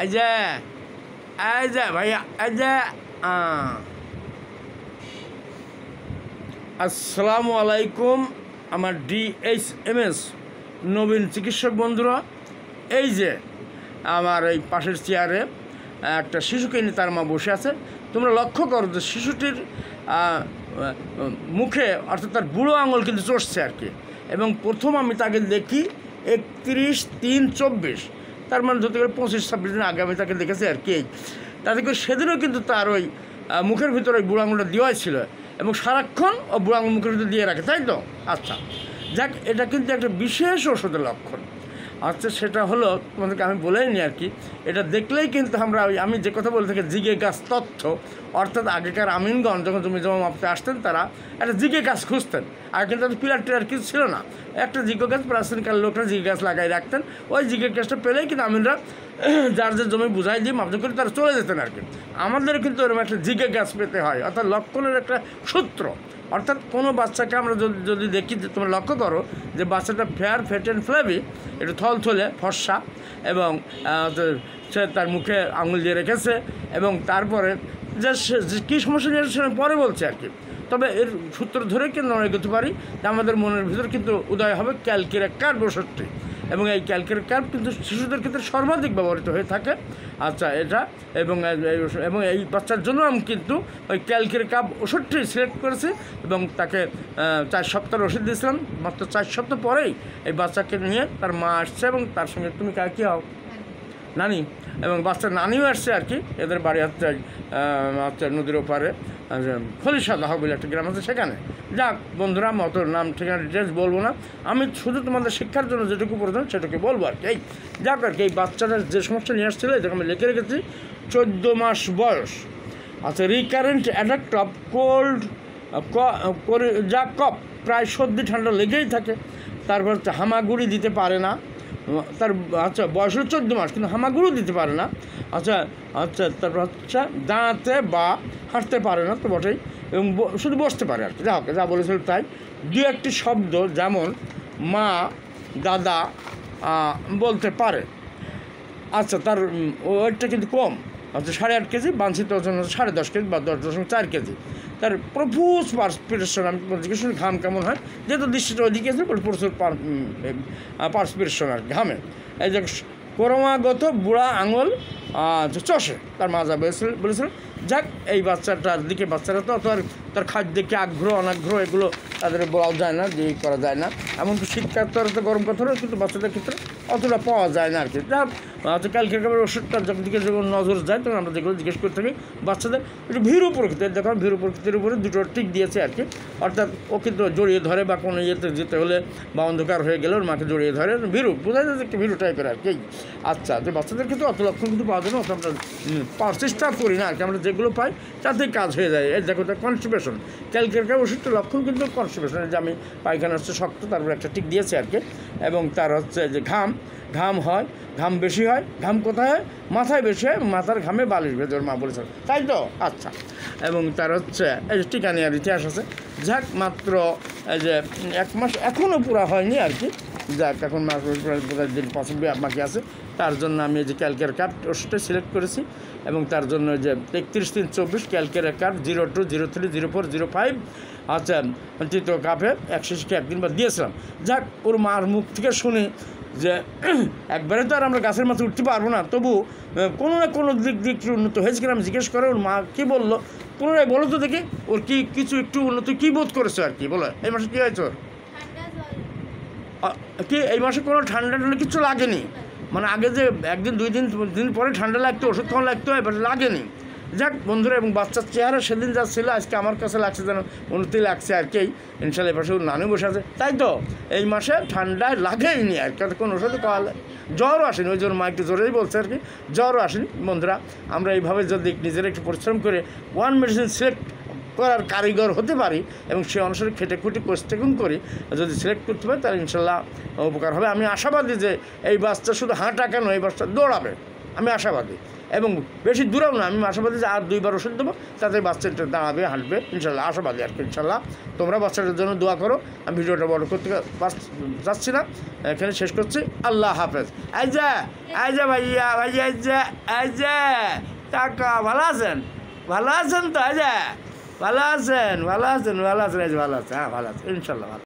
এই যে ভাইয়া এই যে আসসালামু আলাইকুম আমার DHMS নবীন চিকিৎসক বন্ধুরা। এই যে আমার এই পাশের চেয়ারে একটা শিশুকে নিয়ে তার মা বসে আছে। তোমরা লক্ষ্য করো যে শিশুটির মুখে অর্থাৎ তার বুড়ো আঙুল কিন্তু চড়ছে আর কি। এবং প্রথম আমি তাকে দেখি 31/3/24, তার মানে ধরতে গেলে 25-26 দিন আগে আমি তাকে দেখেছি আর কি। তাতে করে সেদিনও কিন্তু তার ওই মুখের ভিতরে ওই বুড়ো আঙুলটা দেওয়াই ছিল এবং সারাক্ষণ ও বুড়ো আঙুল মুখের ভিতরে দিয়ে রাখে, তাই তো? আচ্ছা, যাক, এটা কিন্তু একটা বিশেষ ওষুধের লক্ষণ। আচ্ছা, সেটা হলো তোমাদেরকে আমি বলেই নি আর কি। এটা দেখলেই কিন্তু আমরা আমি যে কথা বলে থাকি জিগে গাছ তথ্য, অর্থাৎ আগেকার আমিনগঞ্জ যখন জমি জমা মাপতে আসতেন তারা একটা জিগে গাছ খুঁজতেন। আর কিন্তু পিলার টিলার কিছু ছিল না, একটা জিগে গাছ প্রাচীনকাল লোকরা জিগে গাছ লাগাই রাখতেন। ওই জিগে গাছটা পেলেই কিন্তু আমিনরা যার যে জমি বুঝাই দিয়ে মাপজোক করে তারা চলে যেতেন আর কি। আমাদের কিন্তু এরকম একটা জিগে গাছ পেতে হয়, অর্থাৎ লক্ষণের একটা সূত্র। অর্থাৎ কোনো বাচ্চাকে আমরা যদি দেখি, তোমরা লক্ষ্য করো যে বাচ্চাটা ফেয়ার ফেট অ্যান্ড ফ্লেভি, একটু থলথলে ফর্সা, এবং সে তার মুখে আঙুল দিয়ে রেখেছে, এবং তারপরে যে কী সমস্যা নিয়ে সেটা পরে বলছে আর কি। তবে এর সূত্র ধরে কিন্তু আমরা এগোতে পারি যে আমাদের মনের ভিতর কিন্তু উদয় হবে ক্যালকেরিয়া কার্ভ ওষুধটি, এবং এই ক্যালকেরিয়া কার্ভ কিন্তু শিশুদের ক্ষেত্রে সর্বাধিক ব্যবহৃত হয়ে থাকে। আচ্ছা, এটা এবং এই বাচ্চার জন্য আমি কিন্তু ওই ক্যালকেরিয়া কার্ভ ওষুধটি সিলেক্ট করেছি এবং তাকে 4 সপ্তাহের ওষুধ দিয়েছিলাম। মাত্র 4 সপ্তাহ পরেই এই বাচ্চাকে নিয়ে তার মা আসছে এবং তার সঙ্গে তুমি কী হও নানি, এবং বাচ্চার নানিও আসছে আর কি। এদের বাড়ি হচ্ছে নদীর ওপারে খলিশাদাহ বলে একটা গ্রাম আছে, সেখানে। যাক বন্ধুরা, আমি অত নাম ঠিকানা ডিটেলস বলবো না, আমি শুধু তোমাদের শিক্ষার জন্য যেটুকু প্রয়োজন সেটুকু বলবো আর কি। এই যাক আর কি, এই বাচ্চাটার যে সমস্যা নিয়ে আসছিল এটাকে আমি লিখে রেখেছি 14 মাস বয়স। আচ্ছা, রিকারেন্ট অ্যাটাক অফ কোল্ড যা কফ, প্রায় সর্দি ঠান্ডা লেগেই থাকে। তারপর হামাগুড়ি দিতে পারে না তার, আচ্ছা বয়স হলো 14 মাস, কিন্তু হামাগুড়িও দিতে পারে না। আচ্ছা তারপর হচ্ছে দাঁড়াতে বা হাঁটতে পারে না তো বটেই, এবং শুধু বসতে পারে আর কি। যা বলেছিল তাই। 2-1টি শব্দ যেমন মা, দাদা বলতে পারে। আচ্ছা, তার ওয়েটটা কিন্তু কম, আচ্ছা 8.5 কেজি, বাঞ্ছিত ওজন 10.5 কেজি বা 10.4 কেজি। তার প্রফুস পার্সপিরেশন, আমি জিজ্ঞেস করি ঘাম কেমন হয়, যেহেতু দৃষ্টিটা ওইদিকে আছে প্রচুর পার্সপিরেশন আর ঘামে। এই যে ক্রমাগত বুড়া আঙুল চষে, তার মা যা বলেছিল। যাক, এই বাচ্চাটার দিকে বাচ্চারা তো অত আর তার খাদ্যে কি আগ্রহ অনাগ্রহ এগুলো তাদের বলা যায় না, যে করা যায় না। এমনকি শীতকাল তো গরম কথারও কিন্তু বাচ্চাদের ক্ষেত্রে অতটা পাওয়া যায় না আর কি। যাক, ক্যালকেরিয়া ওষুধটা যখন নজর যায় তখন আমরা যেগুলো জিজ্ঞেস করে থাকি বাচ্চাদের একটু ভীরু প্রকৃতির, দেখো ভীরু প্রকৃতির উপরে 2টো টিক দিয়েছে আর কি। অর্থাৎ ও কিন্তু জড়িয়ে ধরে বা কোনো ইয়েতে যেতে হলে বা অন্ধকার হয়ে গেলে ওর মাকে জড়িয়ে ধরে, ভীরু বোঝা যায় একটু ভীরু টাইপের আর কি। আচ্ছা, যে বাচ্চাদের ক্ষেত্রে অত লক্ষণ কিন্তু পাওয়া যায় না, অত আমরা পাওয়ার চেষ্টা করি না আর কি। আমরা যেগুলো পাই তাতেই কাজ হয়ে যায়। এই দেখো, তার কনস্টিপেশন, ক্যালকেরিয়া ওষুধটার লক্ষণ কিন্তু কনস্টিপেশন, যে আমি পায়খানা হচ্ছে শক্ত, তারপরে একটা টিক দিয়েছে আর কি। এবং তার হচ্ছে যে ঘাম হয়, ঘাম বেশি হয়। ঘাম কোথায় হয়? মাথায় বেশি হয়, মাথার ঘামে বালিশ ভেজে, ওর মা বলেছিল, তাই তো? আচ্ছা, এবং তার হচ্ছে এই যে টিকা নেওয়ার ইতিহাস আছে। যাক, মাত্র এই যে 1 মাস এখনও পুরো হয়নি আর কি। যাক, এখন দিন 5 বাকি আছে। তার জন্য আমি এই যে ক্যালকেরিয়া কার্ভ ওষুধটা সিলেক্ট করেছি, এবং তার জন্য যে 31/3/24 ক্যালকেরিয়া কার্ভ 02, 03, 04, 05। আচ্ছা, তৃতীয় কাপে 1 শিশুকে 1 দিন বা দিয়েছিলাম। যাক, ওর মার মুখ থেকে শুনি যে একবারে তো আর আমরা গাছের মাথায় উঠতে পারবো না, তবু কোনো না কোনো দিক উন্নত হয়েছে কিনা আমি জিজ্ঞেস করে ওর মা কী বললো, পুনরায় বলো তো দেখি ওর কি কিছু একটু উন্নত কী বোধ করেছো আর কি। বলো, এই মাসে কী হয়েছে ওর? কি এই মাসে কোনো ঠান্ডা কিছু লাগেনি? মানে আগে যে 1 দিন 2 দিন পরে ঠান্ডা লাগতো, ওষুধ খাওয়া লাগতো, এবার লাগেনি। যাক বন্ধুরা, এবং বাচ্চার চেহারা সেদিন যা ছিল আজকে আমার কাছে লাগছে যেন উন্নতি লাগছে আর কি। ইনশাল্লাহ এবার শুধু নানু বসে আছে, তাই তো? এই মাসে ঠান্ডায় লাগেইনি আর কি, কোনো ওষুধে খাওয়ালে জ্বরও আসেনি। ওই জন্য মা একটু জোরেই বলছে আর কি, জ্বরও আসেনি। বন্ধুরা, আমরা এইভাবে যদি নিজেরা একটু পরিশ্রম করে ওয়ান মেডিসিন সিলেক্ট করার কারিগর হতে পারি এবং সে অনুসারে খেটেখুটি কোষ্টেগুন করি, যদি সিলেক্ট করতে পারি তাহলে ইনশাল্লাহ উপকার হবে। আমি আশাবাদী যে এই বাচ্চা শুধু হাঁটা কেন, এই বাচ্চা দৌড়াবে, আমি আশাবাদী। এবং বেশি দূরেও না, আমি আশাবাদী যে আর 2বার ওষুধ দেবো, তাতে বাচ্চাটা দাঁড়াবে, হাঁটবে ইনশাল্লাহ, আশাবাদী আর কি ইনশাল্লাহ। তোমরা বাচ্চাটার জন্য দোয়া করো। আমি ভিডিওটা বড় করতে যাচ্ছি না, এখানে শেষ করছি। আল্লাহ হাফেজ। এই যে ভাইয়া এই যে কাকা ভালো আছেন? ভালো আছেন তো? এই যে ভালো আছেন এই যে ভালো আছেন, হ্যাঁ ভালো আছেন ইনশাল্লাহ ভালো।